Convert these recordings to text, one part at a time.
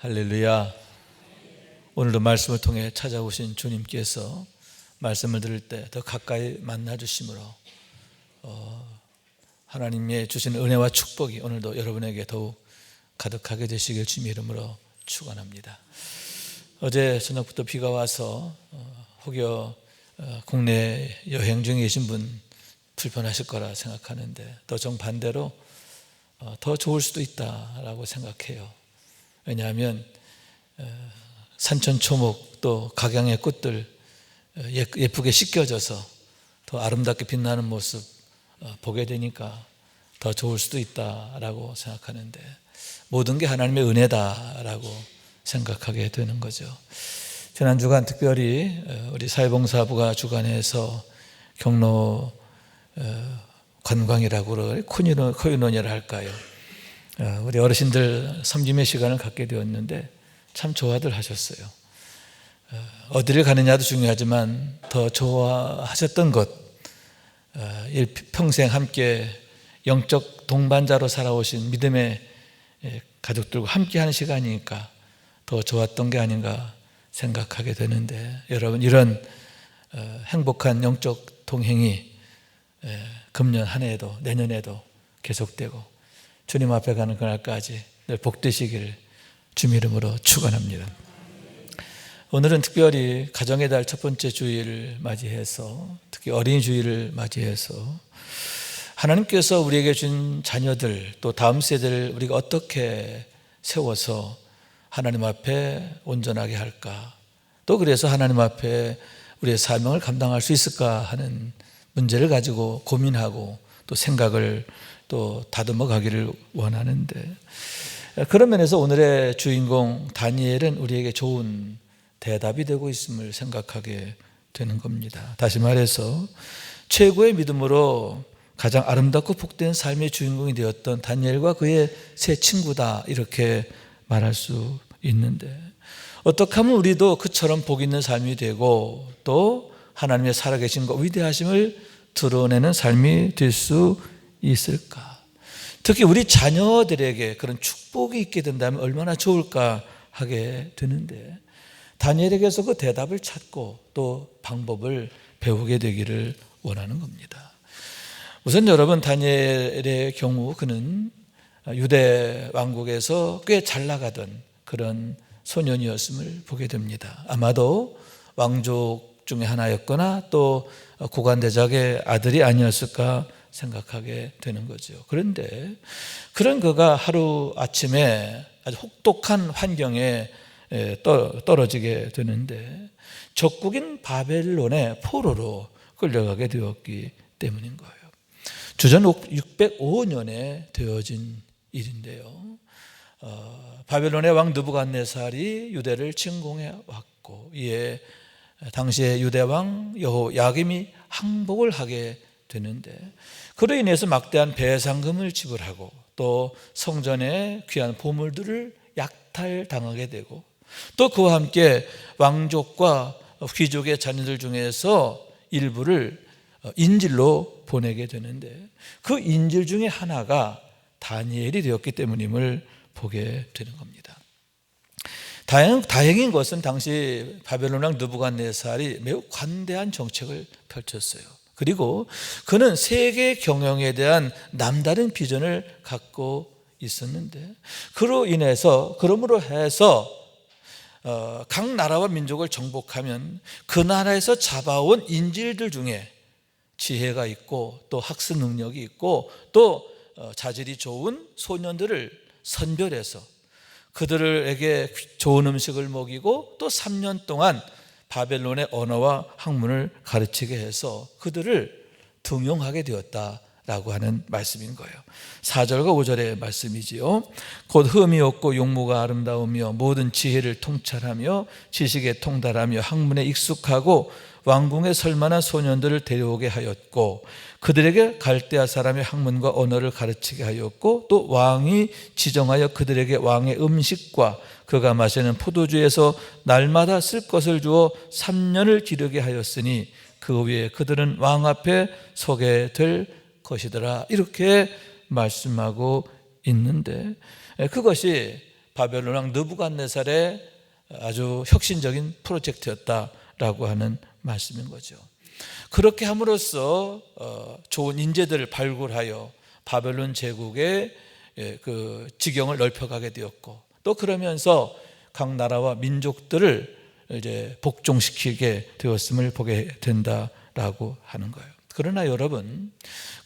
할렐루야. 오늘도 말씀을 통해 찾아오신 주님께서 말씀을 들을 때 더 가까이 만나주심으로 하나님의 주시는 은혜와 축복이 오늘도 여러분에게 더욱 가득하게 되시길 주님의 이름으로 축원합니다. 어제 저녁부터 비가 와서 혹여 국내 여행 중에 계신 분 불편하실 거라 생각하는데 또 정반대로 더 좋을 수도 있다라고 생각해요. 왜냐하면 산천초목 또 각양의 꽃들 예쁘게 씻겨져서 더 아름답게 빛나는 모습 보게 되니까 더 좋을 수도 있다라고 생각하는데 모든 게 하나님의 은혜다라고 생각하게 되는 거죠. 지난 주간 특별히 우리 사회봉사부가 주관해서 경로 관광이라고 코인원이라 할까요? 우리 어르신들 섬김의 시간을 갖게 되었는데 참 좋아들 하셨어요. 어디를 가느냐도 중요하지만 더 좋아하셨던 것, 평생 함께 영적 동반자로 살아오신 믿음의 가족들과 함께 하는 시간이니까 더 좋았던 게 아닌가 생각하게 되는데, 여러분 이런 행복한 영적 동행이 금년 한 해에도 내년에도 계속되고 주님 앞에 가는 그날까지 늘 복되시기를 주님 이름으로 축원합니다. 오늘은 특별히 가정의 달 첫 번째 주일을 맞이해서, 특히 어린이 주일을 맞이해서 하나님께서 우리에게 준 자녀들 또 다음 세대를 우리가 어떻게 세워서 하나님 앞에 온전하게 할까, 또 그래서 하나님 앞에 우리의 사명을 감당할 수 있을까 하는 문제를 가지고 고민하고 또 생각을 또 다듬어 가기를 원하는데, 그런 면에서 오늘의 주인공 다니엘은 우리에게 좋은 대답이 되고 있음을 생각하게 되는 겁니다. 다시 말해서 최고의 믿음으로 가장 아름답고 복된 삶의 주인공이 되었던 다니엘과 그의 세 친구다, 이렇게 말할 수 있는데, 어떻게 하면 우리도 그처럼 복 있는 삶이 되고 또 하나님의 살아계신 것 위대하심을 드러내는 삶이 될 수 있을까? 특히 우리 자녀들에게 그런 축복이 있게 된다면 얼마나 좋을까 하게 되는데, 다니엘에게서 그 대답을 찾고 또 방법을 배우게 되기를 원하는 겁니다. 우선 여러분, 다니엘의 경우 그는 유대 왕국에서 꽤 잘 나가던 그런 소년이었음을 보게 됩니다. 아마도 왕족 중에 하나였거나 또 고관대작의 아들이 아니었을까 생각하게 되는 거죠. 그런데 그런 그가 하루 아침에 아주 혹독한 환경에 떨어지게 되는데 적국인 바벨론의 포로로 끌려가게 되었기 때문인 거예요. 주전 605년에 되어진 일인데요. 바벨론의 왕 느부갓네살이 유대를 침공해 왔고, 이에 당시의 유대 왕 여호야김이 항복을 하게 되는데, 그로 인해서 막대한 배상금을 지불하고 또 성전의 귀한 보물들을 약탈당하게 되고, 또 그와 함께 왕족과 귀족의 자녀들 중에서 일부를 인질로 보내게 되는데, 그 인질 중에 하나가 다니엘이 되었기 때문임을 보게 되는 겁니다. 다행인 것은 당시 바벨론 왕 느부갓네살이 매우 관대한 정책을 펼쳤어요. 그리고 그는 세계 경영에 대한 남다른 비전을 갖고 있었는데, 그러므로 해서 각 나라와 민족을 정복하면 그 나라에서 잡아온 인질들 중에 지혜가 있고 또 학습 능력이 있고 또 자질이 좋은 소년들을 선별해서 그들에게 좋은 음식을 먹이고 또 3년 동안 바벨론의 언어와 학문을 가르치게 해서 그들을 등용하게 되었다라고 하는 말씀인 거예요. 4절과 5절의 말씀이지요. 곧 흠이 없고 용모가 아름다우며 모든 지혜를 통찰하며 지식에 통달하며 학문에 익숙하고 왕궁에 설만한 소년들을 데려오게 하였고, 그들에게 갈대아 사람의 학문과 언어를 가르치게 하였고, 또 왕이 지정하여 그들에게 왕의 음식과 그가 마시는 포도주에서 날마다 쓸 것을 주어 3년을 기르게 하였으니 그 후에 그들은 왕 앞에 서게 될 것이더라, 이렇게 말씀하고 있는데, 그것이 바벨론 왕 느부갓네살의 아주 혁신적인 프로젝트였다라고 하는 말씀인 거죠. 그렇게 함으로써 좋은 인재들을 발굴하여 바벨론 제국의 그 지경을 넓혀가게 되었고, 또 그러면서 각 나라와 민족들을 이제 복종시키게 되었음을 보게 된다라고 하는 거예요. 그러나 여러분,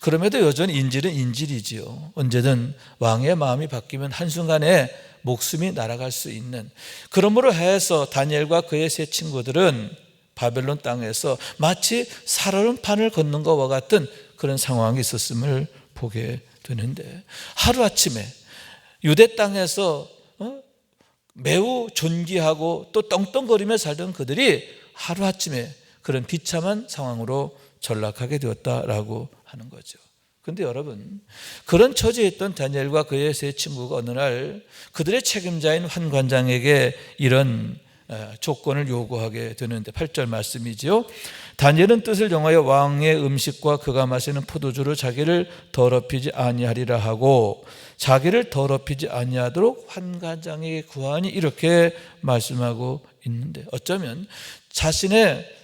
그럼에도 여전히 인질은 인질이지요. 언제든 왕의 마음이 바뀌면 한순간에 목숨이 날아갈 수 있는, 그러므로 해서 다니엘과 그의 세 친구들은 바벨론 땅에서 마치 살얼음 판을 걷는 것과 같은 그런 상황이 있었음을 보게 되는데, 하루아침에 유대 땅에서 매우 존귀하고 또 떵떵거리며 살던 그들이 하루아침에 그런 비참한 상황으로 전락하게 되었다라고 하는 거죠. 그런데 여러분, 그런 처지에 있던 다니엘과 그의 세 친구가 어느 날 그들의 책임자인 환관장에게 이런 조건을 요구하게 되는데, 8절 말씀이지요. 다니엘은 뜻을 정하여 왕의 음식과 그가 마시는 포도주로 자기를 더럽히지 아니하리라 하고, 자기를 더럽히지 아니하도록 환관장에게 구하니, 이렇게 말씀하고 있는데, 어쩌면 자신의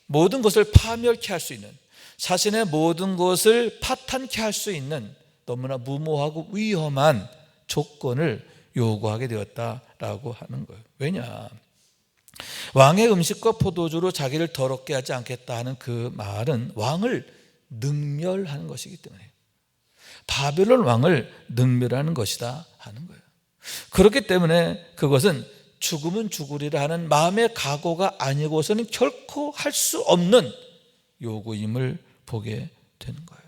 모든 것을 파멸케 할 수 있는, 자신의 모든 것을 파탄케 할 수 있는 너무나 무모하고 위험한 조건을 요구하게 되었다라고 하는 거예요. 왜냐? 왕의 음식과 포도주로 자기를 더럽게 하지 않겠다 하는 그 말은 왕을 능멸하는 것이기 때문에, 바벨론 왕을 능멸하는 것이다 하는 거예요. 그렇기 때문에 그것은 죽으면 죽으리라 하는 마음의 각오가 아니고서는 결코 할 수 없는 요구임을 보게 되는 거예요.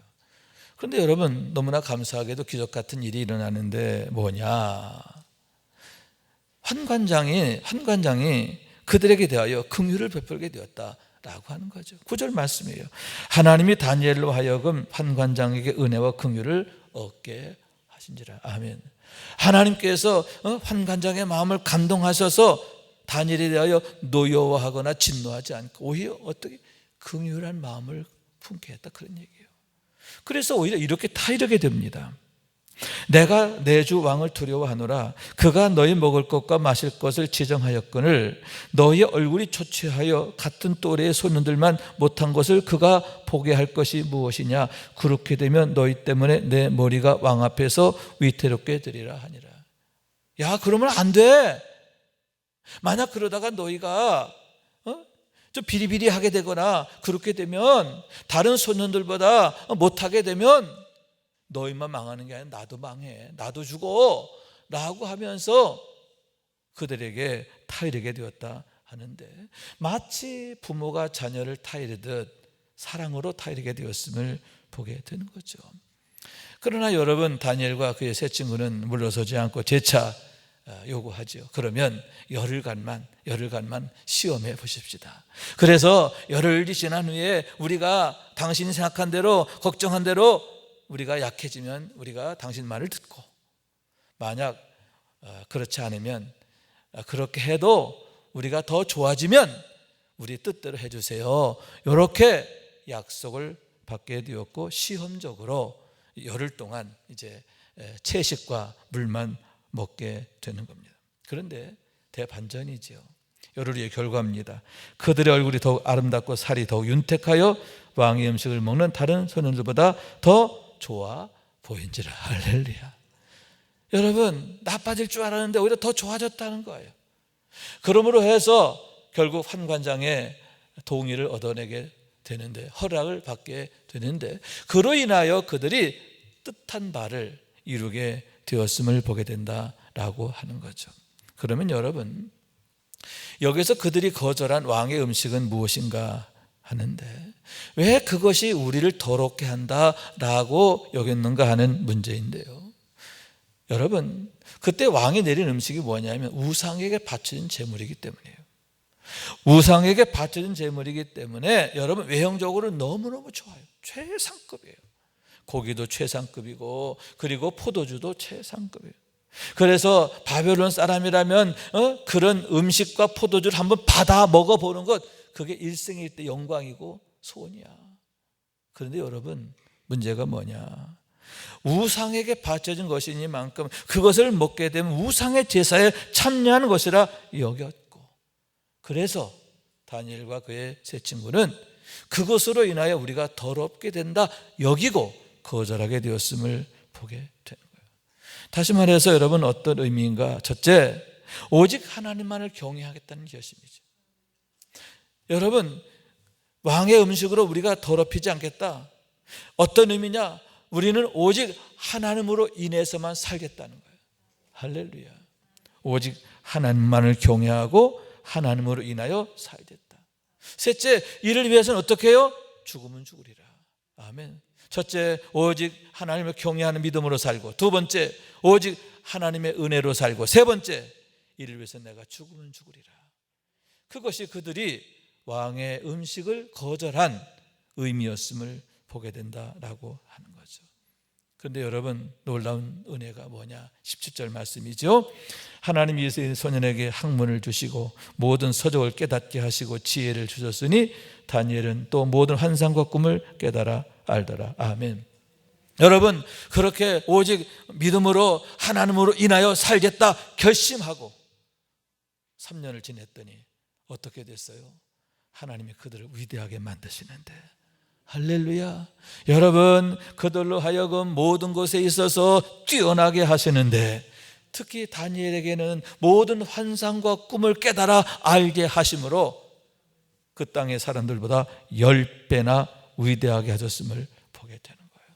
그런데 여러분, 너무나 감사하게도 기적 같은 일이 일어나는데 뭐냐? 환관장이 그들에게 대하여 긍휼을 베풀게 되었다라고 하는 거죠. 9절 말씀이에요. 하나님이 다니엘로 하여금 환관장에게 은혜와 긍휼을 얻게 하신지라. 아멘. 하나님께서 환관장의 마음을 감동하셔서 다니엘에 대하여 노여워하거나 진노하지 않고 오히려 어떻게 긍휼한 마음을 품게 했다, 그런 얘기예요. 그래서 오히려 이렇게 타이르게 됩니다. 내가 내 주 왕을 두려워하노라. 그가 너희 먹을 것과 마실 것을 지정하였거늘 너희 얼굴이 초췌하여 같은 또래의 소년들만 못한 것을 그가 보게 할 것이 무엇이냐? 그렇게 되면 너희 때문에 내 머리가 왕 앞에서 위태롭게 되리라 하니라. 야, 그러면 안 돼. 만약 그러다가 너희가 좀 비리비리하게 되거나 그렇게 되면, 다른 소년들보다 못하게 되면 너희만 망하는 게 아니라 나도 망해, 나도 죽어 라고 하면서 그들에게 타이르게 되었다 하는데, 마치 부모가 자녀를 타이르듯 사랑으로 타이르게 되었음을 보게 되는 거죠. 그러나 여러분, 다니엘과 그의 세 친구는 물러서지 않고 재차 요구하죠. 그러면 열흘간만 시험해 보십시다. 그래서 열흘이 지난 후에 우리가 당신이 생각한 대로, 걱정한 대로 우리가 약해지면 우리가 당신 말을 듣고, 만약 그렇지 않으면, 그렇게 해도 우리가 더 좋아지면 우리 뜻대로 해주세요. 이렇게 약속을 받게 되었고, 시험적으로 열흘 동안 이제 채식과 물만 먹게 되는 겁니다. 그런데 대반전이죠. 열흘의 결과입니다. 그들의 얼굴이 더욱 아름답고 살이 더욱 윤택하여 왕의 음식을 먹는 다른 소년들보다 더 좋아 보인지라. 할렐루야. 여러분, 나빠질 줄 알았는데 오히려 더 좋아졌다는 거예요. 그러므로 해서 결국 환관장의 동의를 얻어내게 되는데, 허락을 받게 되는데, 그로 인하여 그들이 뜻한 바를 이루게 되었음을 보게 된다라고 하는 거죠. 그러면 여러분, 여기서 그들이 거절한 왕의 음식은 무엇인가 하는데, 왜 그것이 우리를 더럽게 한다라고 여겼는가 하는 문제인데요. 여러분, 그때 왕이 내린 음식이 뭐냐면 우상에게 바쳐진 제물이기 때문이에요. 우상에게 바쳐진 제물이기 때문에 여러분, 외형적으로 너무너무 좋아요. 최상급이에요. 고기도 최상급이고, 그리고 포도주도 최상급이에요. 그래서 바벨론 사람이라면 그런 음식과 포도주를 한번 받아 먹어보는 것, 그게 일생일 때 영광이고 소원이야. 그런데 여러분, 문제가 뭐냐? 우상에게 바쳐진 것이니만큼 그것을 먹게 되면 우상의 제사에 참여하는 것이라 여겼고, 그래서 다니엘과 그의 세 친구는 그것으로 인하여 우리가 더럽게 된다 여기고 거절하게 되었음을 보게 되는 거예요. 다시 말해서 여러분, 어떤 의미인가? 첫째, 오직 하나님만을 경외하겠다는 결심이죠. 여러분, 왕의 음식으로 우리가 더럽히지 않겠다. 어떤 의미냐? 우리는 오직 하나님으로 인해서만 살겠다는 거예요. 할렐루야. 오직 하나님만을 경외하고 하나님으로 인하여 살겠다. 셋째, 이를 위해서는 어떻게 해요? 죽으면 죽으리라. 아멘. 첫째, 오직 하나님을 경외하는 믿음으로 살고, 두 번째, 오직 하나님의 은혜로 살고, 세 번째, 이를 위해서 내가 죽으면 죽으리라. 그것이 그들이 왕의 음식을 거절한 의미였음을 보게 된다라고 하는 거죠. 그런데 여러분, 놀라운 은혜가 뭐냐? 17절 말씀이죠. 하나님이 이 소년에게 학문을 주시고 모든 서적을 깨닫게 하시고 지혜를 주셨으니 다니엘은 또 모든 환상과 꿈을 깨달아 알더라. 아멘. 여러분, 그렇게 오직 믿음으로 하나님으로 인하여 살겠다 결심하고 3년을 지냈더니 어떻게 됐어요? 하나님이 그들을 위대하게 만드시는데, 할렐루야. 여러분, 그들로 하여금 모든 것에 있어서 뛰어나게 하시는데, 특히 다니엘에게는 모든 환상과 꿈을 깨달아 알게 하심으로 그 땅의 사람들보다 10배나 위대하게 하셨음을 보게 되는 거예요.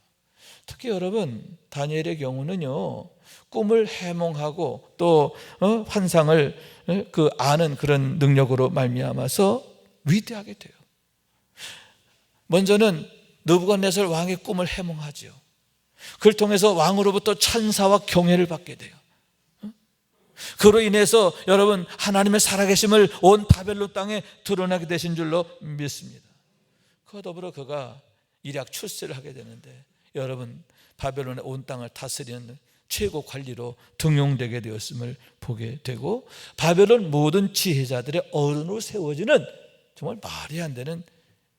특히 여러분, 다니엘의 경우는요, 꿈을 해몽하고 또 환상을 아는 그런 능력으로 말미암아서 위대하게 돼요. 먼저는 느부갓네살 왕의 꿈을 해몽하죠. 그걸 통해서 왕으로부터 찬사와 경외를 받게 돼요. 그로 인해서 여러분, 하나님의 살아계심을 온 바벨론 땅에 드러나게 되신 줄로 믿습니다. 그와 더불어 그가 일약 출세를 하게 되는데, 여러분, 바벨론의 온 땅을 다스리는 최고 관리로 등용되게 되었음을 보게 되고, 바벨론 모든 지혜자들의 어른으로 세워지는 정말 말이 안 되는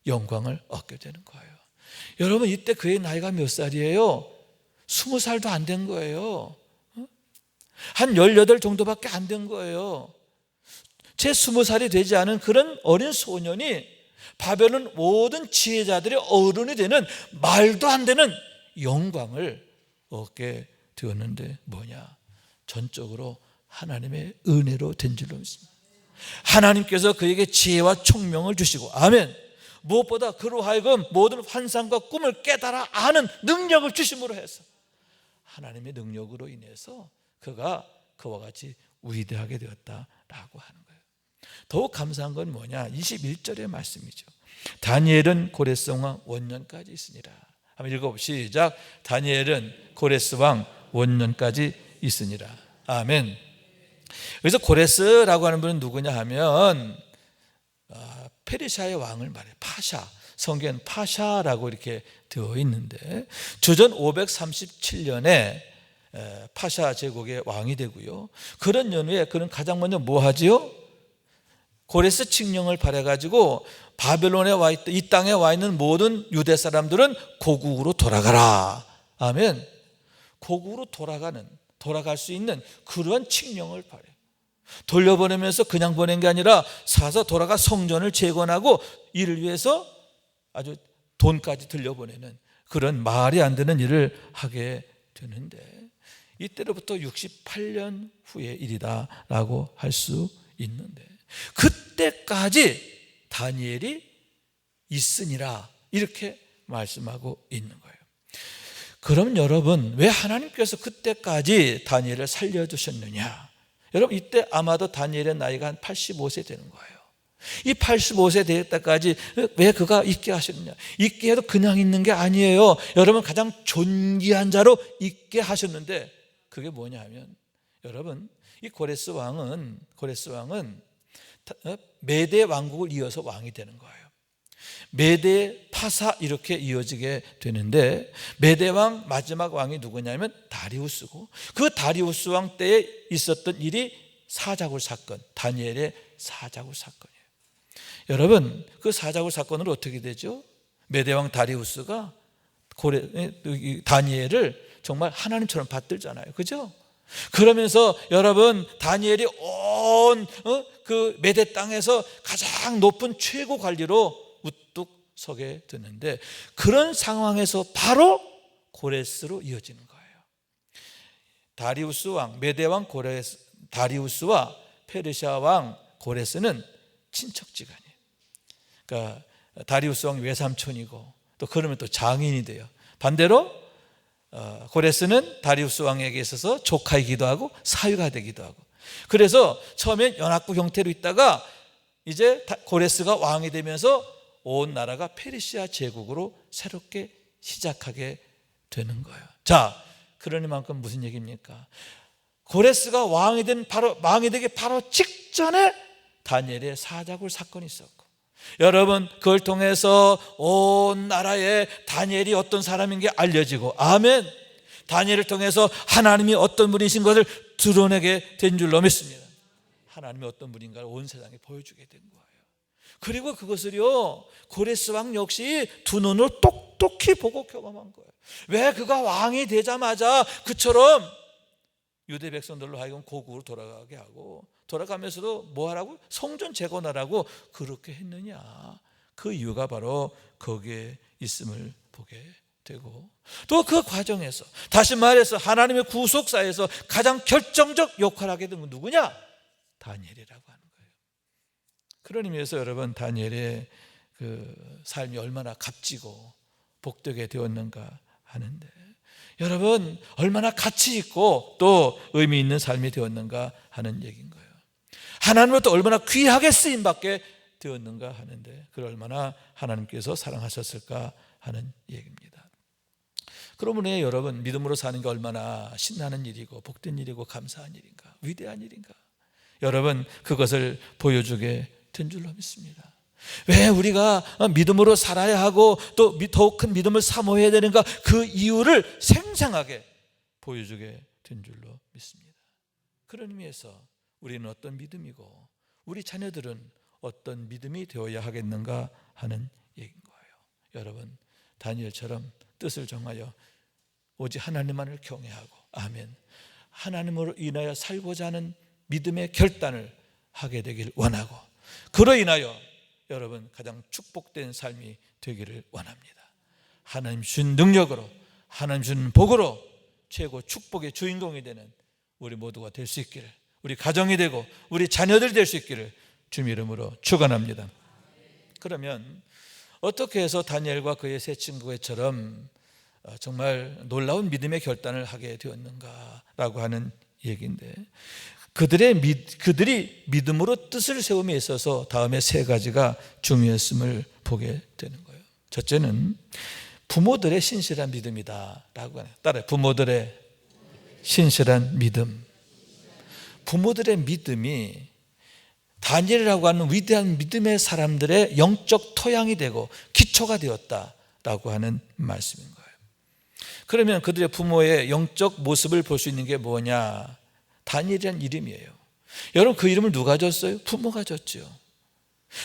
영광을 얻게 되는 거예요. 여러분, 이때 그의 나이가 몇 살이에요? 20살도 안 된 거예요. 한 18 정도밖에 안 된 거예요. 제 20살이 되지 않은 그런 어린 소년이 바벨론 모든 지혜자들의 어른이 되는 말도 안 되는 영광을 얻게 되었는데, 뭐냐? 전적으로 하나님의 은혜로 된 줄로 믿습니다. 하나님께서 그에게 지혜와 총명을 주시고, 아멘. 무엇보다 그로 하여금 모든 환상과 꿈을 깨달아 아는 능력을 주심으로 해서 하나님의 능력으로 인해서 그가 그와 같이 위대하게 되었다라고 하는 거예요. 더욱 감사한 건 뭐냐? 21절의 말씀이죠. 다니엘은 고레스 왕 원년까지 있으니라. 한번 읽어봅시다. 시작. 다니엘은 고레스 왕 원년까지 있으니라. 아멘. 그래서 고레스라고 하는 분은 누구냐 하면 페르시아의 왕을 말해요. 파샤. 성경엔 파샤라고 이렇게 되어 있는데, 주전 537년에 파샤 제국의 왕이 되고요. 그런 연후에 그는 가장 먼저 뭐 하지요? 고레스 칙령을 발해가지고 바벨론에 와 있던, 이 땅에 와 있는 모든 유대 사람들은 고국으로 돌아가라. 아멘. 고국으로 돌아갈 수 있는 그러한 칙령을 발해요. 돌려보내면서 그냥 보낸 게 아니라 사서 돌아가 성전을 재건하고 이를 위해서 아주 돈까지 들려보내는 그런 말이 안 되는 일을 하게 되는데, 이때로부터 68년 후의 일이다라고 할 수 있는데, 그때까지 다니엘이 있으니라 이렇게 말씀하고 있는 거예요. 그럼 여러분, 왜 하나님께서 그때까지 다니엘을 살려주셨느냐? 여러분, 이때 아마도 다니엘의 나이가 한 85세 되는 거예요. 이 85세 될 때까지 왜 그가 있게 하셨느냐? 있게 해도 그냥 있는 게 아니에요. 여러분, 가장 존귀한 자로 있게 하셨는데, 그게 뭐냐 하면, 여러분, 이 고레스 왕은 메대 왕국을 이어서 왕이 되는 거예요. 메대, 파사 이렇게 이어지게 되는데, 메대 왕 마지막 왕이 누구냐면 다리우스고, 그 다리우스 왕 때에 있었던 일이 사자굴 사건, 다니엘의 사자굴 사건이에요. 여러분, 그 사자굴 사건으로 어떻게 되죠? 메대 왕 다리우스가 다니엘을 정말 하나님처럼 받들잖아요. 그죠? 그러면서 여러분, 다니엘이 온 그 메대 땅에서 가장 높은 최고 관리로 우뚝 서게 되는데, 그런 상황에서 바로 고레스로 이어지는 거예요. 다리우스 왕, 메대 왕 다리우스와 페르시아 왕 고레스는 친척지간이에요. 그러니까 다리우스 왕 외삼촌이고, 또 그러면 또 장인이 돼요. 반대로 고레스는 다리우스 왕에게 있어서 조카이기도 하고 사위가 되기도 하고, 그래서 처음엔 연합국 형태로 있다가 이제 고레스가 왕이 되면서 온 나라가 페르시아 제국으로 새롭게 시작하게 되는 거예요. 자, 그러니만큼 무슨 얘기입니까? 고레스가 왕이 되기 바로 직전에 다니엘의 사자굴 사건이 있었고, 여러분, 그걸 통해서 온 나라에 다니엘이 어떤 사람인 게 알려지고, 아멘, 다니엘을 통해서 하나님이 어떤 분이신 것을 드러내게 된 줄로 믿습니다. 하나님이 어떤 분인가를 온 세상에 보여주게 된 거예요. 그리고 그것을요, 고레스 왕 역시 두 눈으로 똑똑히 보고 경험한 거예요. 왜 그가 왕이 되자마자 그처럼 유대 백성들로 하여금 고국으로 돌아가게 하고, 돌아가면서도 뭐 하라고? 성전 재건하라고 그렇게 했느냐? 그 이유가 바로 거기에 있음을 보게 되고, 또 그 과정에서 다시 말해서 하나님의 구속사에서 가장 결정적 역할을 하게 된 건 누구냐? 다니엘이라고 하는 거예요. 그런 의미에서 여러분, 다니엘의 그 삶이 얼마나 값지고 복되게 되었는가 하는데, 여러분, 얼마나 가치 있고 또 의미 있는 삶이 되었는가 하는 얘기인 거예요. 하나님으로부터 얼마나 귀하게 쓰임받게 되었는가 하는데, 그걸 얼마나 하나님께서 사랑하셨을까 하는 얘기입니다. 그러므로 여러분, 믿음으로 사는 게 얼마나 신나는 일이고 복된 일이고 감사한 일인가, 위대한 일인가, 여러분, 그것을 보여주게 된 줄로 믿습니다. 왜 우리가 믿음으로 살아야 하고 또 더욱 큰 믿음을 사모해야 되는가, 그 이유를 생생하게 보여주게 된 줄로 믿습니다. 그런 의미에서 우리는 어떤 믿음이고 우리 자녀들은 어떤 믿음이 되어야 하겠는가 하는 얘기인 거예요. 여러분, 다니엘처럼 뜻을 정하여 오직 하나님만을 경외하고, 아멘, 하나님으로 인하여 살고자 하는 믿음의 결단을 하게 되길 원하고, 그로 인하여 여러분 가장 축복된 삶이 되기를 원합니다. 하나님 주신 능력으로, 하나님 주신 복으로 최고 축복의 주인공이 되는 우리 모두가 될 수 있기를, 우리 가정이 되고 우리 자녀들이 될 수 있기를 주님 이름으로 축원합니다. 그러면 어떻게 해서 다니엘과 그의 세 친구처럼 정말 놀라운 믿음의 결단을 하게 되었는가라고 하는 얘기인데, 그들이 믿음으로 뜻을 세움에 있어서 다음에 세 가지가 중요했음을 보게 되는 거예요. 첫째는 부모들의 신실한 믿음이다라고 하네요. 따라요. 부모들의 신실한 믿음. 부모들의 믿음이 다니엘이라고 하는 위대한 믿음의 사람들의 영적 토양이 되고 기초가 되었다라고 하는 말씀인 거예요. 그러면 그들의 부모의 영적 모습을 볼 수 있는 게 뭐냐? 다니엘이라는 이름이에요. 여러분, 그 이름을 누가 줬어요? 부모가 줬죠.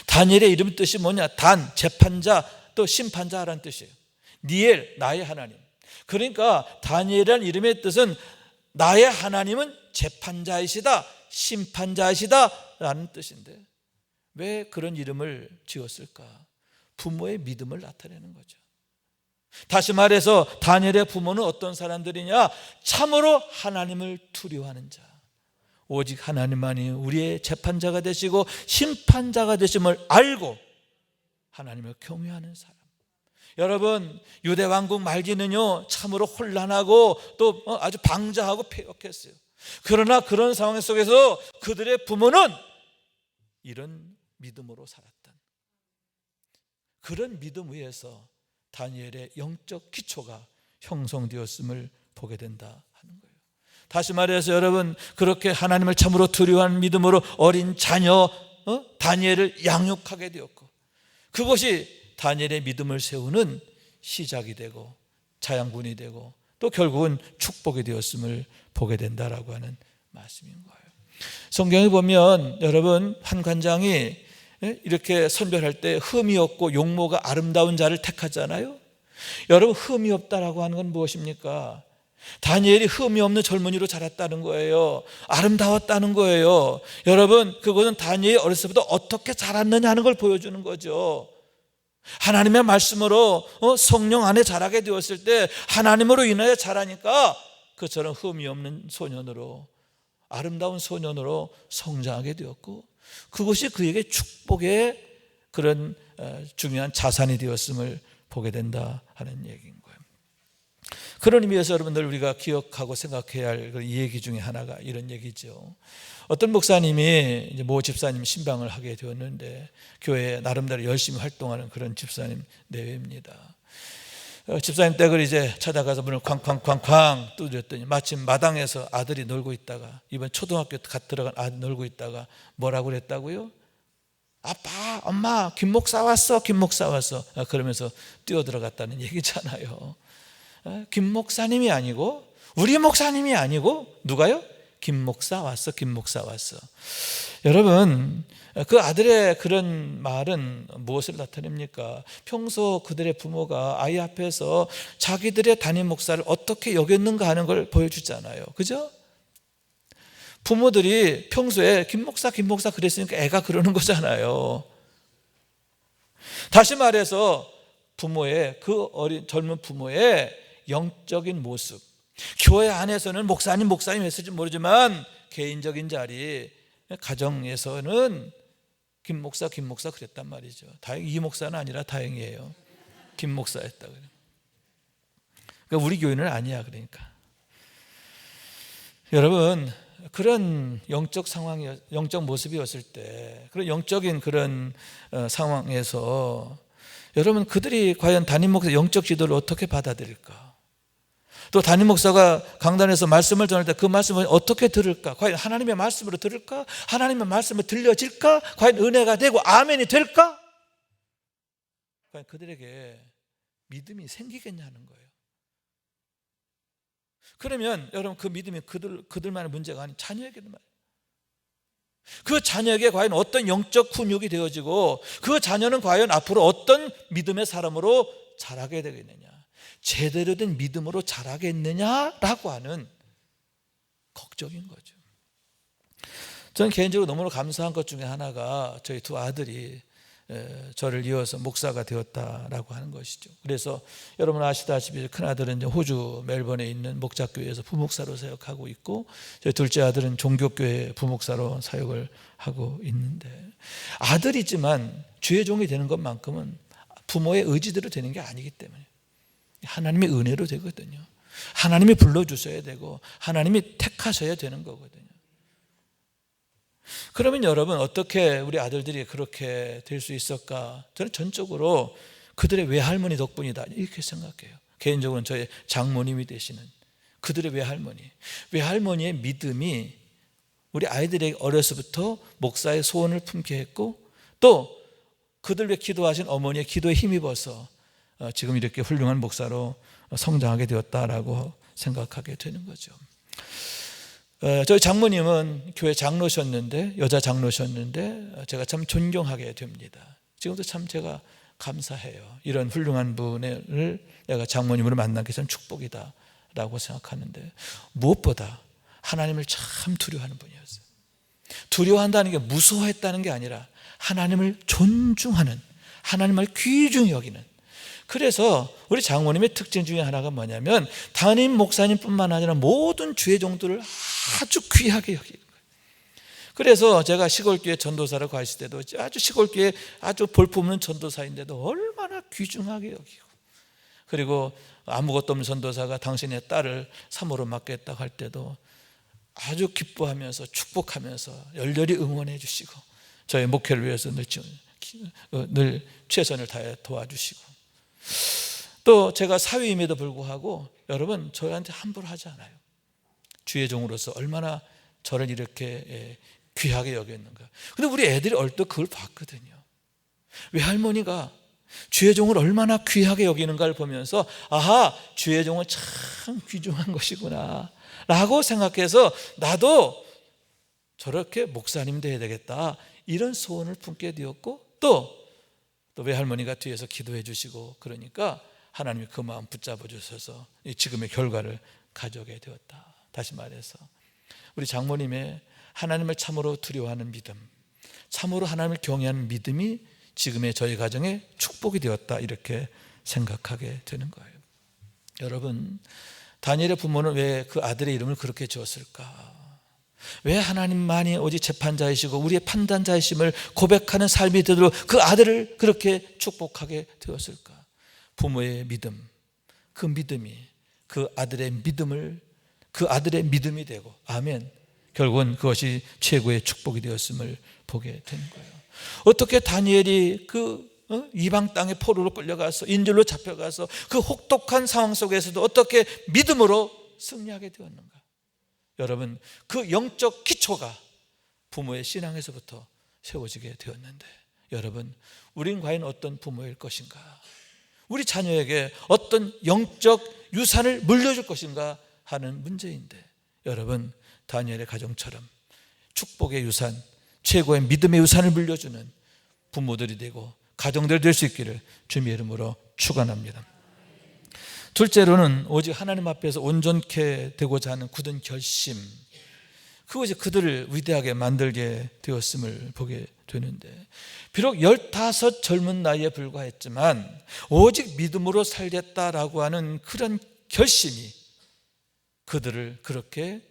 다니엘의 이름 뜻이 뭐냐? 단, 재판자, 또 심판자라는 뜻이에요. 니엘, 나의 하나님. 그러니까 다니엘이라는 이름의 뜻은 나의 하나님은 재판자이시다, 심판자이시다 라는 뜻인데, 왜 그런 이름을 지었을까? 부모의 믿음을 나타내는 거죠. 다시 말해서 다니엘의 부모는 어떤 사람들이냐? 참으로 하나님을 두려워하는 자, 오직 하나님만이 우리의 재판자가 되시고 심판자가 되심을 알고 하나님을 경외하는 사람. 여러분, 유대 왕국 말기는요 참으로 혼란하고 또 아주 방자하고 폐역했어요. 그러나 그런 상황 속에서 그들의 부모는 이런 믿음으로 살았던, 그런 믿음 위에서 다니엘의 영적 기초가 형성되었음을 보게 된다 하는 거예요. 다시 말해서 여러분, 그렇게 하나님을 참으로 두려워하는 믿음으로 어린 자녀 다니엘을 양육하게 되었고, 그것이 다니엘의 믿음을 세우는 시작이 되고 자양분이 되고 또 결국은 축복이 되었음을 보게 된다라고 하는 말씀인 거예요. 성경에 보면 여러분, 한 관장이 이렇게 선별할 때 흠이 없고 용모가 아름다운 자를 택하잖아요. 여러분, 흠이 없다라고 하는 건 무엇입니까? 다니엘이 흠이 없는 젊은이로 자랐다는 거예요. 아름다웠다는 거예요. 여러분, 그것은 다니엘이 어렸을 때부터 어떻게 자랐느냐 하는 걸 보여주는 거죠. 하나님의 말씀으로 성령 안에 자라게 되었을 때 하나님으로 인하여 자라니까 그처럼 흠이 없는 소년으로, 아름다운 소년으로 성장하게 되었고, 그것이 그에게 축복의 그런 중요한 자산이 되었음을 보게 된다 하는 얘기인 거예요. 그런 의미에서 여러분들 우리가 기억하고 생각해야 할 이 얘기 중에 하나가 이런 얘기죠. 어떤 목사님이 이제 모 집사님 신방을 하게 되었는데 교회에 나름대로 열심히 활동하는 그런 집사님 내외입니다. 집사님 댁을 이제 찾아가서 문을 쾅쾅쾅쾅 두드렸더니 마침 마당에서 아들이 놀고 있다가, 이번 초등학교 갓 들어간 아들 놀고 있다가 뭐라고 그랬다고요? 아빠, 엄마, 김 목사 왔어, 김 목사 왔어. 그러면서 뛰어들어갔다는 얘기잖아요. 김 목사님이 아니고, 우리 목사님이 아니고 누가요? 김 목사 왔어, 김 목사 왔어. 여러분, 그 아들의 그런 말은 무엇을 나타냅니까? 평소 그들의 부모가 아이 앞에서 자기들의 담임 목사를 어떻게 여겼는가 하는 걸 보여주잖아요. 그죠? 부모들이 평소에 김 목사 그랬으니까 애가 그러는 거잖아요. 다시 말해서 부모의, 그 어린 젊은 부모의 영적인 모습, 교회 안에서는 목사님 했을지 모르지만 개인적인 자리, 가정에서는 김 목사 그랬단 말이죠. 다행히 이 목사는 아니라 다행이에요. 김 목사였다 그래. 그러니까 우리 교회는 아니야. 그러니까 여러분, 그런 영적 상황이, 영적 모습이었을 때, 그런 영적인 그런 상황에서 여러분, 그들이 과연 담임 목사 영적 지도를 어떻게 받아들일까? 또 담임 목사가 강단에서 말씀을 전할 때 그 말씀을 어떻게 들을까? 과연 하나님의 말씀으로 들을까? 하나님의 말씀을 들려질까? 과연 은혜가 되고 아멘이 될까? 과연 그들에게 믿음이 생기겠냐는 거예요. 그러면 여러분, 그 믿음이 그들만의 문제가 아닌 자녀에게도 말이에요. 그 자녀에게 과연 어떤 영적 훈육이 되어지고 그 자녀는 과연 앞으로 어떤 믿음의 사람으로 자라게 되겠느냐, 제대로 된 믿음으로 자라겠느냐라고 하는 걱정인 거죠. 저는 개인적으로 너무나 감사한 것 중에 하나가 저희 두 아들이 저를 이어서 목사가 되었다라고 하는 것이죠. 그래서 여러분 아시다시피 큰아들은 이제 호주 멜번에 있는 목자교회에서 부목사로 사역하고 있고, 저희 둘째 아들은 종교교회 부목사로 사역을 하고 있는데, 아들이지만 주의 종이 되는 것만큼은 부모의 의지대로 되는 게 아니기 때문에 하나님의 은혜로 되거든요. 하나님이 불러주셔야 되고 하나님이 택하셔야 되는 거거든요. 그러면 여러분, 어떻게 우리 아들들이 그렇게 될 수 있을까? 저는 전적으로 그들의 외할머니 덕분이다 이렇게 생각해요. 개인적으로는 저의 장모님이 되시는 그들의 외할머니의 믿음이 우리 아이들에게 어려서부터 목사의 소원을 품게 했고, 또 그들 위해 기도하신 어머니의 기도에 힘입어서 지금 이렇게 훌륭한 목사로 성장하게 되었다라고 생각하게 되는 거죠. 저희 장모님은 교회 장로셨는데, 여자 장로셨는데 제가 참 존경하게 됩니다. 지금도 참 제가 감사해요. 이런 훌륭한 분을 내가 장모님으로 만난 게 참 축복이다라고 생각하는데, 무엇보다 하나님을 참 두려워하는 분이었어요. 두려워한다는 게 무서워했다는 게 아니라 하나님을 존중하는, 하나님을 귀중히 여기는. 그래서 우리 장모님의 특징 중에 하나가 뭐냐면 담임 목사님뿐만 아니라 모든 주의 종들을 아주 귀하게 여기는 거예요. 그래서 제가 시골교회 전도사를 가 있을 때도 아주 시골교회 아주 볼품없는 전도사인데도 얼마나 귀중하게 여기고, 그리고 아무것도 없는 전도사가 당신의 딸을 사모로 맡겠다고 할 때도 아주 기뻐하면서 축복하면서 열렬히 응원해 주시고, 저의 목회를 위해서 늘 최선을 다해 도와주시고, 또 제가 사위임에도 불구하고 여러분 저희한테 함부로 하지 않아요. 주의 종으로서 얼마나 저를 이렇게 귀하게 여겼는가. 근데 우리 애들이 얼핏 그걸 봤거든요. 외할머니가 주의 종을 얼마나 귀하게 여기는가를 보면서, 아하, 주의 종은 참 귀중한 것이구나 라고 생각해서 나도 저렇게 목사님 돼야 되겠다 이런 소원을 품게 되었고, 또 외할머니가 뒤에서 기도해 주시고, 그러니까 하나님이 그 마음 붙잡아 주셔서 지금의 결과를 가져오게 되었다. 다시 말해서 우리 장모님의 하나님을 참으로 두려워하는 믿음, 참으로 하나님을 경외하는 믿음이 지금의 저희 가정에 축복이 되었다, 이렇게 생각하게 되는 거예요. 여러분, 다니엘의 부모는 왜 그 아들의 이름을 그렇게 지었을까? 왜 하나님만이 오직 재판자이시고 우리의 판단자이심을 고백하는 삶이 되도록 그 아들을 그렇게 축복하게 되었을까? 부모의 믿음, 그 믿음이 그 아들의 믿음이 되고, 아멘, 결국은 그것이 최고의 축복이 되었음을 보게 되는 거예요. 어떻게 다니엘이 이방 땅의 포로로 끌려가서 인질로 잡혀가서 그 혹독한 상황 속에서도 어떻게 믿음으로 승리하게 되었는가? 여러분, 그 영적 기초가 부모의 신앙에서부터 세워지게 되었는데, 여러분, 우린 과연 어떤 부모일 것인가? 우리 자녀에게 어떤 영적 유산을 물려줄 것인가 하는 문제인데, 여러분, 다니엘의 가정처럼 축복의 유산, 최고의 믿음의 유산을 물려주는 부모들이 되고 가정들이 될 수 있기를 주님의 이름으로 축원합니다. 둘째로는 오직 하나님 앞에서 온전케 되고자 하는 굳은 결심, 그것이 그들을 위대하게 만들게 되었음을 보게 되는데, 비록 15 젊은 나이에 불과했지만 오직 믿음으로 살겠다라고 하는 그런 결심이 그들을 그렇게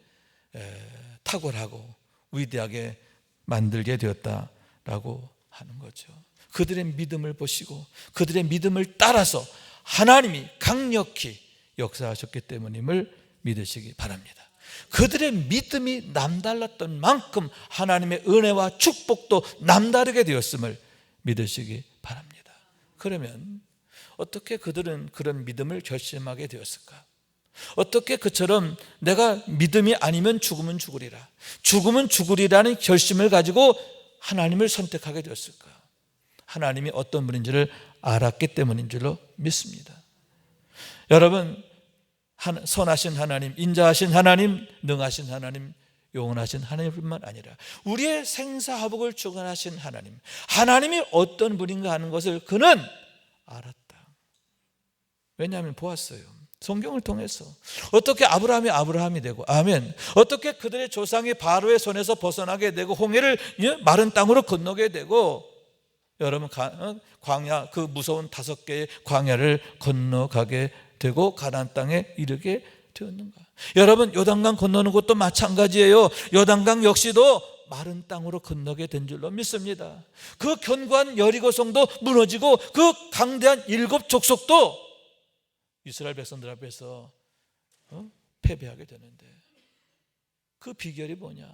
탁월하고 위대하게 만들게 되었다라고 하는 거죠. 그들의 믿음을 보시고 그들의 믿음을 따라서 하나님이 강력히 역사하셨기 때문임을 믿으시기 바랍니다. 그들의 믿음이 남달랐던 만큼 하나님의 은혜와 축복도 남다르게 되었음을 믿으시기 바랍니다. 그러면 어떻게 그들은 그런 믿음을 결심하게 되었을까? 어떻게 그처럼 내가 믿음이 아니면 죽으면 죽으리라, 죽으면 죽으리라는 결심을 가지고 하나님을 선택하게 되었을까? 하나님이 어떤 분인지를 알았기 때문인 줄로 믿습니다. 여러분, 선하신 하나님, 인자하신 하나님, 능하신 하나님, 영원하신 하나님뿐만 아니라 우리의 생사화복을 주관하신 하나님, 하나님이 어떤 분인가 하는 것을 그는 알았다. 왜냐하면 보았어요. 성경을 통해서 어떻게 아브라함이 되고, 아멘, 어떻게 그들의 조상이 바로의 손에서 벗어나게 되고 홍해를 마른 땅으로 건너게 되고, 여러분, 광야, 그 무서운 5개의 광야를 건너가게 되고 가나안 땅에 이르게 되었는가? 여러분, 요단강 건너는 것도 마찬가지예요. 요단강 역시도 마른 땅으로 건너게 된 줄로 믿습니다. 그 견고한 여리고성도 무너지고 그 강대한 7 족속도 이스라엘 백성들 앞에서 패배하게 되는데, 그 비결이 뭐냐?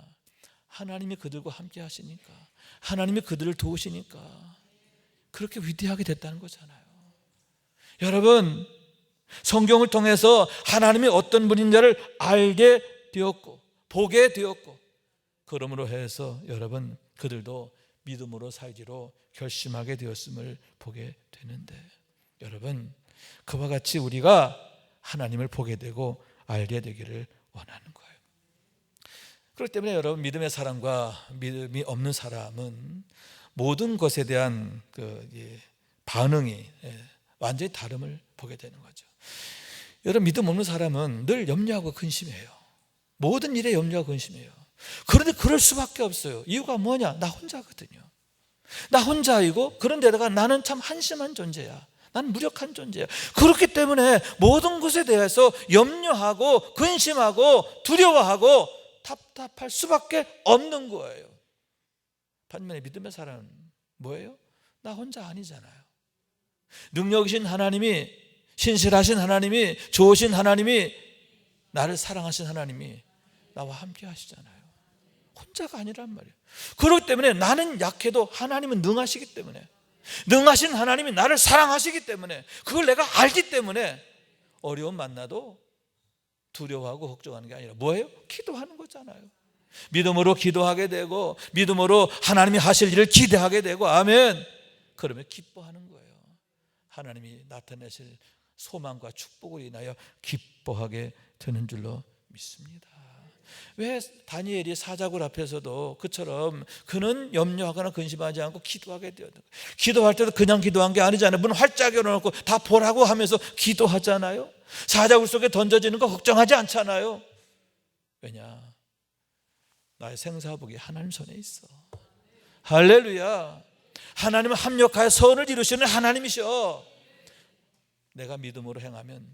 하나님이 그들과 함께 하시니까, 하나님이 그들을 도우시니까 그렇게 위대하게 됐다는 거잖아요. 여러분, 성경을 통해서 하나님이 어떤 분인지를 알게 되었고 보게 되었고, 그러므로 해서 여러분, 그들도 믿음으로 살기로 결심하게 되었음을 보게 되는데, 여러분, 그와 같이 우리가 하나님을 보게 되고 알게 되기를 원하는 거예요. 그렇기 때문에 여러분, 믿음의 사람과 믿음이 없는 사람은 모든 것에 대한 반응이 완전히 다름을 보게 되는 거죠. 여러분, 믿음 없는 사람은 늘 염려하고 근심해요. 모든 일에 염려하고 근심해요. 그런데 그럴 수밖에 없어요. 이유가 뭐냐? 나 혼자거든요. 나 혼자이고, 그런데다가 나는 참 한심한 존재야. 난 무력한 존재야. 그렇기 때문에 모든 것에 대해서 염려하고 근심하고 두려워하고 답답할 수밖에 없는 거예요. 반면에 믿음의 사람은 뭐예요? 나 혼자 아니잖아요. 능력이신 하나님이, 신실하신 하나님이, 좋으신 하나님이, 나를 사랑하신 하나님이 나와 함께 하시잖아요. 혼자가 아니란 말이에요. 그렇기 때문에 나는 약해도 하나님은 능하시기 때문에, 능하신 하나님이 나를 사랑하시기 때문에, 그걸 내가 알기 때문에 어려움 만나도 두려워하고 걱정하는 게 아니라 뭐예요? 기도하는 거잖아요. 믿음으로 기도하게 되고 믿음으로 하나님이 하실 일을 기대하게 되고, 아멘, 그러면 기뻐하는 거예요. 하나님이 나타내실 소망과 축복을 인하여 기뻐하게 되는 줄로 믿습니다. 왜 다니엘이 사자굴 앞에서도 그처럼 그는 염려하거나 근심하지 않고 기도하게 되었는가? 기도할 때도 그냥 기도한 게 아니잖아요. 문 활짝 열어놓고 다 보라고 하면서 기도하잖아요. 사자굴 속에 던져지는 거 걱정하지 않잖아요. 왜냐? 나의 생사복이 하나님 손에 있어. 할렐루야. 하나님은 합력하여 선을 이루시는 하나님이셔. 내가 믿음으로 행하면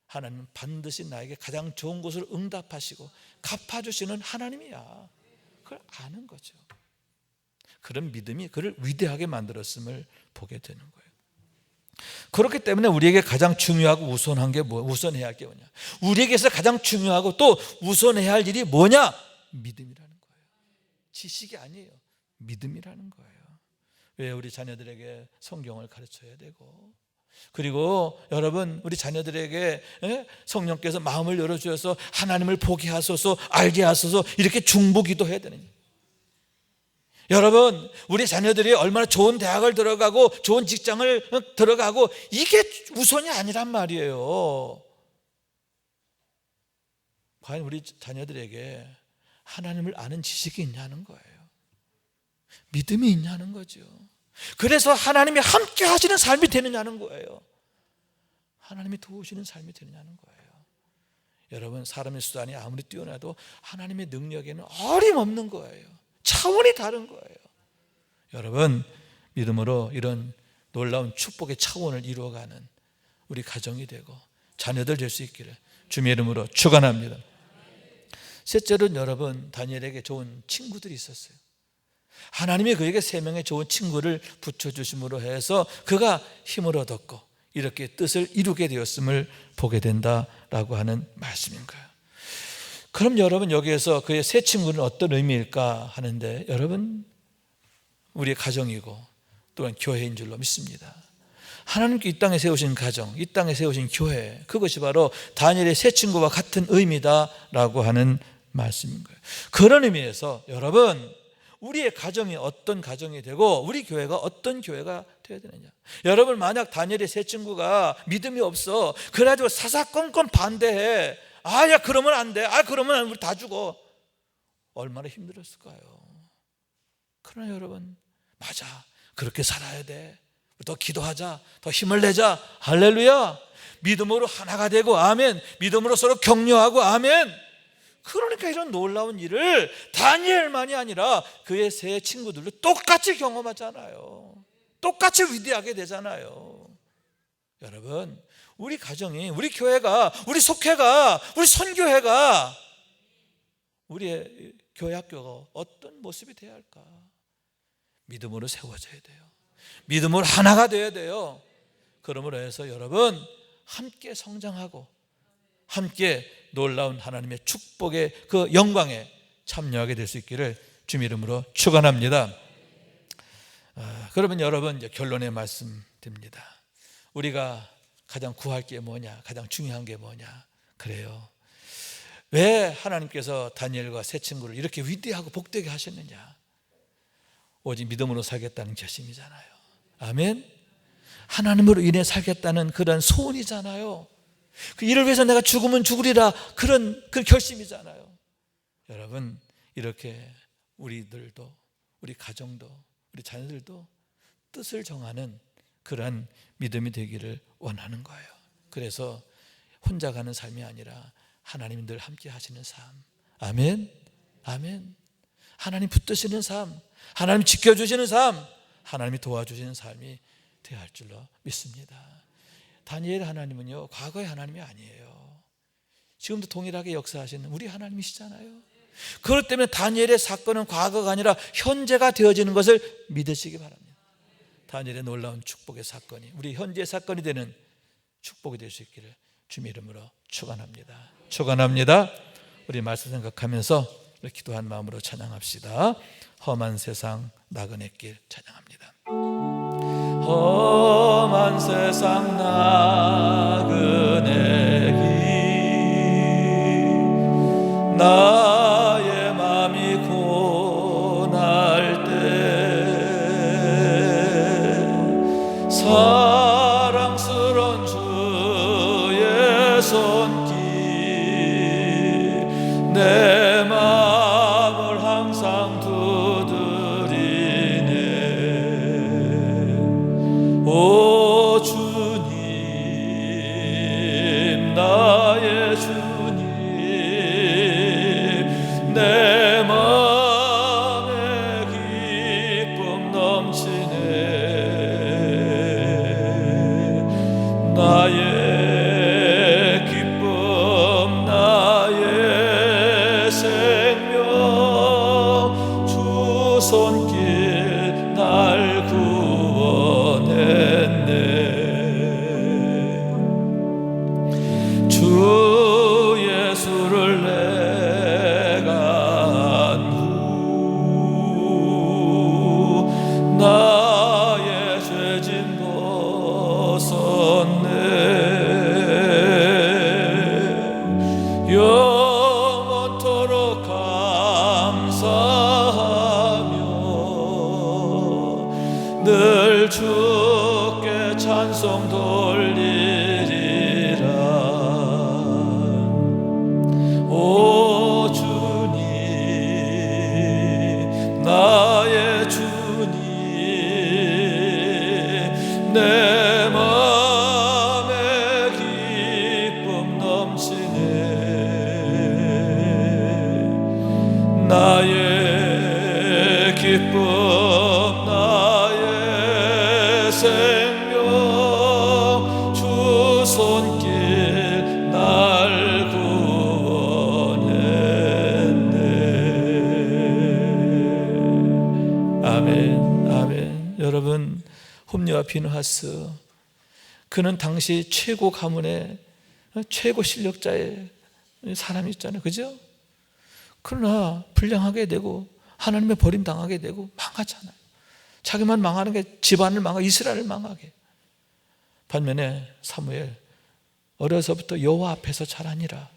하나님은 반드시 나에게 가장 좋은 것으로 응답하시고 갚아주시는 하나님이야. 그걸 아는 거죠. 그런 믿음이 그를 위대하게 만들었음을 보게 되는 거예요. 그렇기 때문에 우리에게 가장 중요하고 우선한 게 우선해야 할 게 뭐냐? 우리에게서 가장 중요하고 또 우선해야 할 일이 뭐냐? 믿음이라는 거예요. 지식이 아니에요. 믿음이라는 거예요. 왜 우리 자녀들에게 성경을 가르쳐야 되고, 그리고 여러분 우리 자녀들에게 성령께서 마음을 열어주셔서 하나님을 보게 하소서, 알게 하소서 이렇게 중보기도 해야 되느냐? 여러분 우리 자녀들이 얼마나 좋은 대학을 들어가고 좋은 직장을 들어가고 이게 우선이 아니란 말이에요. 과연 우리 자녀들에게 하나님을 아는 지식이 있냐는 거예요. 믿음이 있냐는 거죠. 그래서 하나님이 함께 하시는 삶이 되느냐는 거예요. 하나님이 도우시는 삶이 되느냐는 거예요. 여러분 사람의 수단이 아무리 뛰어나도 하나님의 능력에는 어림없는 거예요. 차원이 다른 거예요. 여러분 믿음으로 이런 놀라운 축복의 차원을 이루어가는 우리 가정이 되고 자녀들 될 수 있기를 주님의 이름으로 축원합니다. 셋째로는 여러분 다니엘에게 좋은 친구들이 있었어요. 하나님이 그에게 3명의 좋은 친구를 붙여주심으로 해서 그가 힘을 얻었고 이렇게 뜻을 이루게 되었음을 보게 된다라고 하는 말씀인 거예요. 그럼 여러분 여기에서 그의 세 친구는 어떤 의미일까 하는데, 여러분 우리의 가정이고 또한 교회인 줄로 믿습니다. 하나님께 이 땅에 세우신 가정, 이 땅에 세우신 교회, 그것이 바로 다니엘의 세 친구와 같은 의미다라고 하는 말씀인 거예요. 그런 의미에서 여러분 우리의 가정이 어떤 가정이 되고 우리 교회가 어떤 교회가 되어야 되느냐. 여러분 만약 다니엘의 세 친구가 믿음이 없어 그래가지고 사사건건 반대해, 야 그러면 안 돼, 그러면 우리 다 죽어, 얼마나 힘들었을까요? 그러나 여러분 맞아, 그렇게 살아야 돼, 더 기도하자, 더 힘을 내자, 할렐루야, 믿음으로 하나가 되고 아멘, 믿음으로 서로 격려하고 아멘. 그러니까 이런 놀라운 일을 다니엘만이 아니라 그의 세 친구들도 똑같이 경험하잖아요. 똑같이 위대하게 되잖아요. 여러분 우리 가정이, 우리 교회가, 우리 속회가, 우리 선교회가, 우리의 교회 학교가 어떤 모습이 되어야 할까? 믿음으로 세워져야 돼요. 믿음으로 하나가 되어야 돼요. 그러므로 해서 여러분 함께 성장하고 함께 놀라운 하나님의 축복의 그 영광에 참여하게 될 수 있기를 주님 이름으로 축원합니다. 그러면 여러분 이제 결론의 말씀 드립니다. 우리가 가장 구할 게 뭐냐, 가장 중요한 게 뭐냐? 그래요. 왜 하나님께서 다니엘과 세 친구를 이렇게 위대하고 복되게 하셨느냐? 오직 믿음으로 살겠다는 결심이잖아요. 아멘. 하나님으로 인해 살겠다는 그런 소원이잖아요. 그 일을 위해서 내가 죽으면 죽으리라, 그런 결심이잖아요. 여러분 이렇게 우리들도, 우리 가정도, 우리 자녀들도 뜻을 정하는 그러한 믿음이 되기를 원하는 거예요. 그래서 혼자 가는 삶이 아니라 하나님 늘 함께 하시는 삶. 아멘. 아멘. 하나님 붙드시는 삶, 하나님 지켜주시는 삶, 하나님이 도와주시는 삶이 되어야 할 줄로 믿습니다. 다니엘 하나님은요 과거의 하나님이 아니에요. 지금도 동일하게 역사하시는 우리 하나님이시잖아요. 그렇기 때문에 다니엘의 사건은 과거가 아니라 현재가 되어지는 것을 믿으시기 바랍니다. 다니엘의 놀라운 축복의 사건이 우리 현재의 사건이 되는 축복이 될 수 있기를 주님의 이름으로 축원합니다. 축원합니다. 우리 말씀 생각하면서 기도한 마음으로 찬양합시다. 험한 세상 나그네 길 찬양합니다. 험한 세상 나그네 길, 나의 맘이 고날 때 사랑스런 주의 손길 내 손길 날 구원했네. 주 예수를 내가 안 후 나의 죄짐 벗었네. 영원토록 감사하며 늘 주께 찬송 돌리리라. 오 주님, 나의 주님, 내 마음에 기쁨 넘치네. 나의 기쁨, 나의 생명, 주 손길 날 구원했네. 아멘, 아멘. 여러분, 홈리와 비느하스, 그는 당시 최고 가문의 최고 실력자의 사람이 있잖아요, 그죠? 그러나 불량하게 되고 하나님의 버림당하게 되고 망하잖아요. 자기만 망하는 게 집안을 망하고 이스라엘을 망하게. 반면에 사무엘, 어려서부터 여호와 앞에서 자라니라.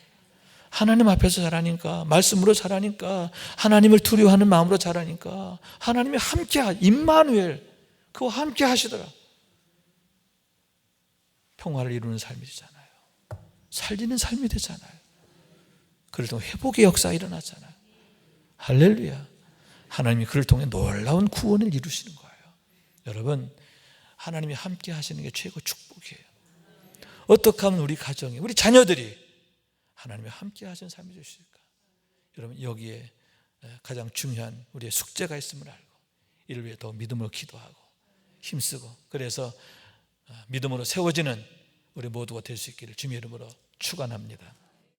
하나님 앞에서 자라니까, 말씀으로 자라니까, 하나님을 두려워하는 마음으로 자라니까 하나님이 함께, 임마누엘, 그와 함께 하시더라. 평화를 이루는 삶이 되잖아요. 살리는 삶이 되잖아요. 그를 통해 회복의 역사가 일어나잖아요. 할렐루야. 하나님이 그를 통해 놀라운 구원을 이루시는 거예요. 여러분, 하나님이 함께 하시는 게 최고 축복이에요. 어떻게 하면 우리 가정이, 우리 자녀들이 하나님이 함께 하시는 삶이 되실까? 여러분, 여기에 가장 중요한 우리의 숙제가 있음을 알고 이를 위해 더 믿음으로 기도하고 힘쓰고, 그래서 믿음으로 세워지는 우리 모두가 될 수 있기를 주님의 이름으로 축원합니다.